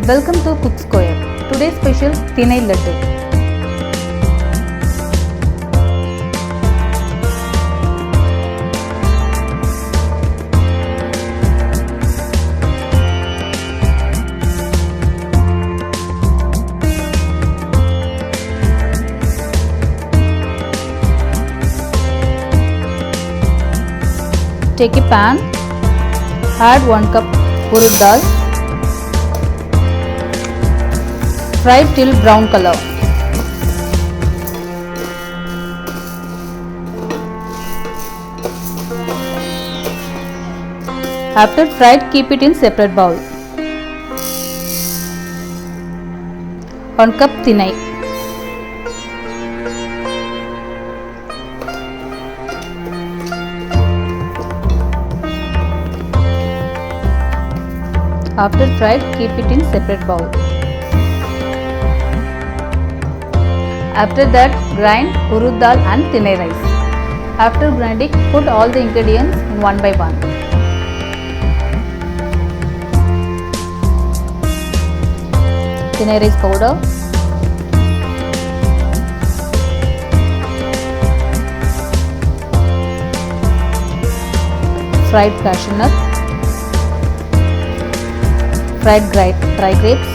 Welcome to Cook Square. Today's special Thenai Laddu. Take a pan, add 1 cup urad dal, fry till brown color. After fried, keep it in separate bowl. 1 cup thenai. After fried, keep it in separate bowl. After that, grind urad dal and thenai rice. After grinding, put all the ingredients one by one. Thenai rice powder, fried cashew nut, fried dry grapes,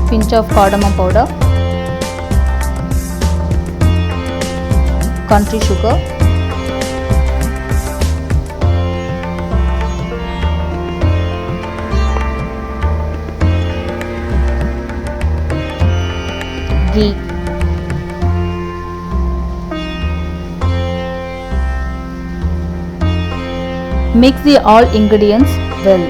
pinch of cardamom powder, country sugar, ghee, mix the all ingredients well.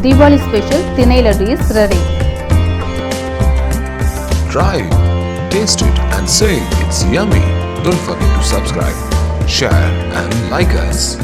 Diwali special Thenai Laddu is ready. Try, taste it and say it's yummy. Don't forget to subscribe, share and like us.